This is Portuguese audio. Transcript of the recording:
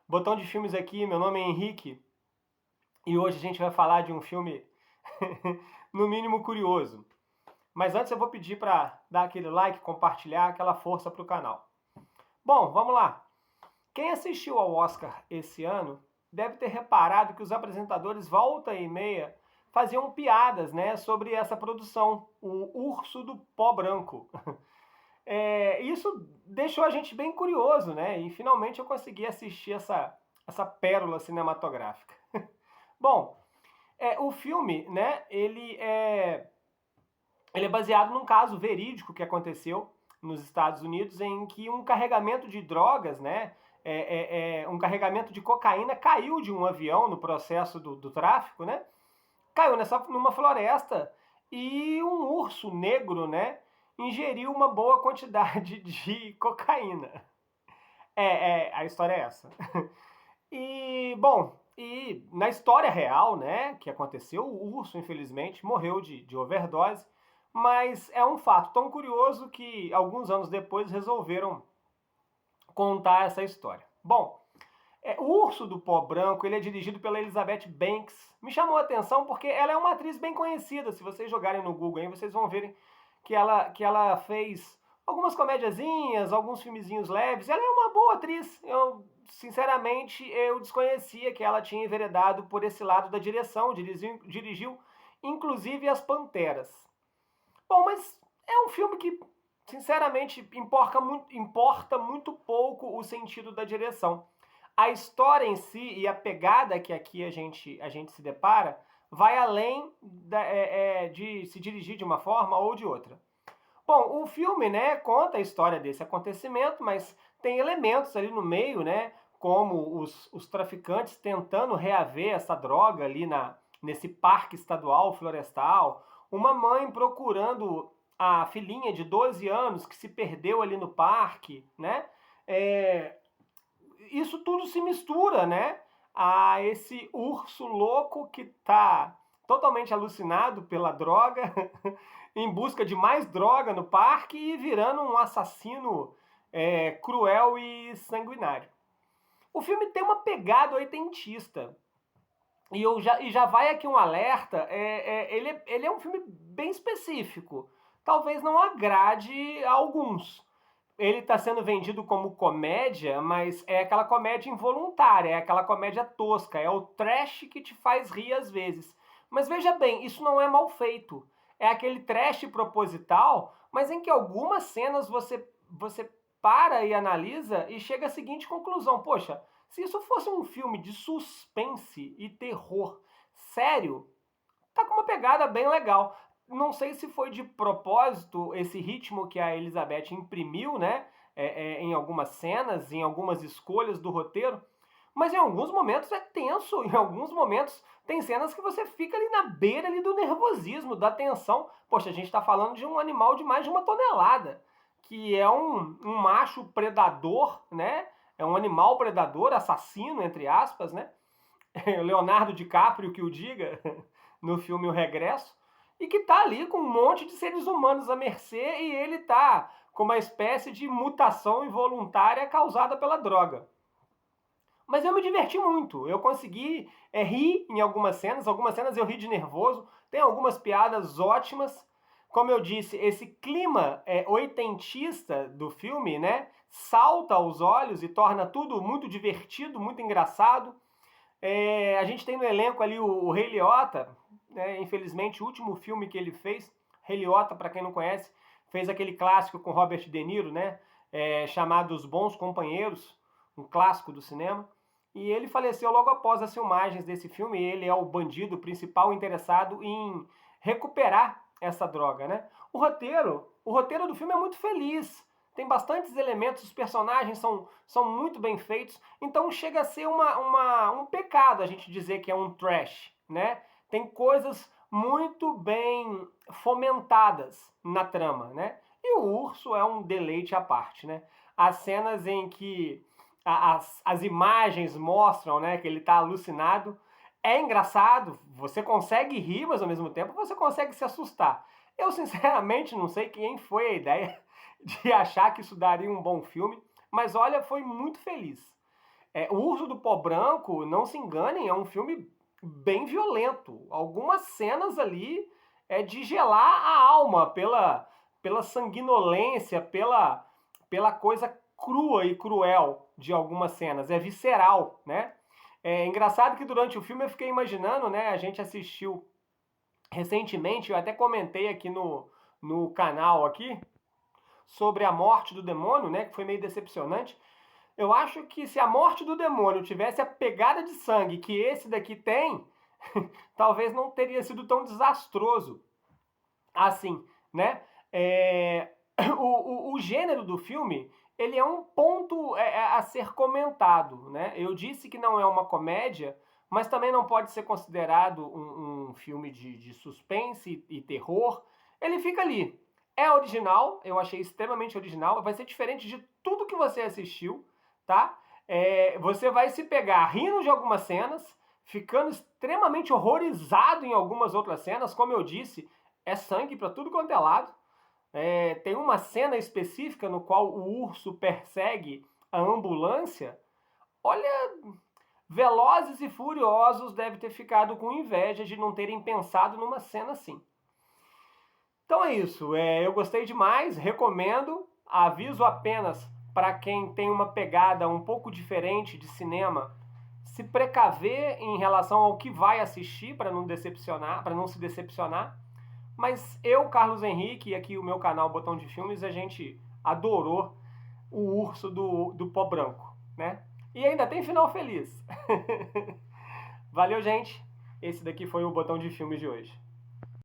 Botão de filmes aqui, meu nome é Henrique e hoje a gente vai falar de um filme no mínimo curioso. Mas antes eu vou pedir para dar aquele like, compartilhar, aquela força para o canal. Bom, vamos lá. Quem assistiu ao Oscar esse ano deve ter reparado que os apresentadores volta e meia faziam piadas, né, sobre essa produção, o Urso do Pó Branco. Isso deixou a gente bem curioso, né? E finalmente eu consegui assistir essa pérola cinematográfica. Bom, o filme, né? Ele é baseado num caso verídico que aconteceu nos Estados Unidos, em que um carregamento de drogas, né? Um carregamento de cocaína caiu de um avião no processo do tráfico, né? Caiu numa floresta e um urso negro, né? Ingeriu uma boa quantidade de cocaína. A história é essa. E na história real, né, que aconteceu, o urso, infelizmente, morreu de overdose, mas é um fato tão curioso que alguns anos depois resolveram contar essa história. Bom, o Urso do Pó Branco, ele é dirigido pela Elizabeth Banks. Me chamou a atenção porque ela é uma atriz bem conhecida. Se vocês jogarem no Google aí, vocês vão verem que ela fez algumas comediazinhas, alguns filmezinhos leves. Ela é uma boa atriz. Sinceramente, eu desconhecia que ela tinha enveredado por esse lado da direção. Dirigiu inclusive As Panteras. Bom, mas é um filme que, sinceramente, importa muito pouco o sentido da direção. A história em si e a pegada que aqui a gente se depara vai além de se dirigir de uma forma ou de outra. Bom, o filme, né, conta a história desse acontecimento, mas tem elementos ali no meio, né, como os traficantes tentando reaver essa droga ali nesse parque estadual florestal, uma mãe procurando a filhinha de 12 anos que se perdeu ali no parque, né? É, isso tudo se mistura, né, a esse urso louco que tá totalmente alucinado pela droga, em busca de mais droga no parque e virando um assassino cruel e sanguinário. O filme tem uma pegada oitentista. E já vai aqui um alerta, ele é um filme bem específico. Talvez não agrade a alguns. Ele está sendo vendido como comédia, mas é aquela comédia involuntária, é aquela comédia tosca, é o trash que te faz rir às vezes. Mas veja bem, isso não é mal feito. É aquele trash proposital, mas em que algumas cenas você para e analisa e chega à seguinte conclusão: poxa, se isso fosse um filme de suspense e terror sério, tá com uma pegada bem legal. Não sei se foi de propósito esse ritmo que a Elizabeth imprimiu, né? Em algumas cenas, em algumas escolhas do roteiro, mas em alguns momentos é tenso, em alguns momentos tem cenas que você fica ali na beira ali do nervosismo, da tensão. Poxa, a gente está falando de um animal de mais de 1 tonelada, que é um macho predador, né? É um animal predador, assassino, entre aspas, né? Leonardo DiCaprio que o diga, no filme O Regresso, e que tá ali com um monte de seres humanos à mercê e ele tá com uma espécie de mutação involuntária causada pela droga. Mas eu me diverti muito, eu consegui rir em algumas cenas eu ri de nervoso, tem algumas piadas ótimas. Como eu disse, esse clima oitentista do filme, né, salta aos olhos e torna tudo muito divertido, muito engraçado. A gente tem no elenco ali o Rei Liotta, né, infelizmente o último filme que ele fez, Rei Liotta, para quem não conhece, fez aquele clássico com Robert De Niro, né, chamado Os Bons Companheiros, um clássico do cinema, e ele faleceu logo após as filmagens desse filme. Ele é o bandido principal interessado em recuperar essa droga, né? O roteiro do filme é muito feliz, tem bastantes elementos, os personagens são muito bem feitos, então chega a ser um pecado a gente dizer que é um trash, né? Tem coisas muito bem fomentadas na trama, né? E o urso é um deleite à parte, né? As cenas em que as imagens mostram, né, que ele está alucinado, é engraçado, você consegue rir, mas ao mesmo tempo você consegue se assustar. Eu sinceramente não sei quem foi a ideia de achar que isso daria um bom filme, mas olha, foi muito feliz. O Urso do Pó Branco, não se enganem, é um filme bem violento. Algumas cenas ali é de gelar a alma pela sanguinolência, pela coisa crua e cruel de algumas cenas. É visceral, né? É engraçado que durante o filme eu fiquei imaginando, né? A gente assistiu recentemente, eu até comentei aqui no canal aqui, sobre a morte do demônio, né? Que foi meio decepcionante. Eu acho que se a morte do demônio tivesse a pegada de sangue que esse daqui tem, talvez não teria sido tão desastroso assim, né? É, o gênero do filme, ele é um ponto a ser comentado, né? Eu disse que não é uma comédia, mas também não pode ser considerado um filme de suspense e terror. Ele fica ali. É original, eu achei extremamente original, vai ser diferente de tudo que você assistiu, tá? Você vai se pegar rindo de algumas cenas, ficando extremamente horrorizado em algumas outras cenas, como eu disse, é sangue para tudo quanto é lado. Tem uma cena específica no qual o urso persegue a ambulância. Olha, Velozes e Furiosos deve ter ficado com inveja de não terem pensado numa cena assim. Então é isso. Eu gostei demais, recomendo. Aviso apenas para quem tem uma pegada um pouco diferente de cinema se precaver em relação ao que vai assistir para não decepcionar, para não se decepcionar. Mas eu, Carlos Henrique, e aqui o meu canal Botão de Filmes, a gente adorou o urso do pó branco, né? E ainda tem final feliz. Valeu, gente. Esse daqui foi o Botão de Filmes de hoje.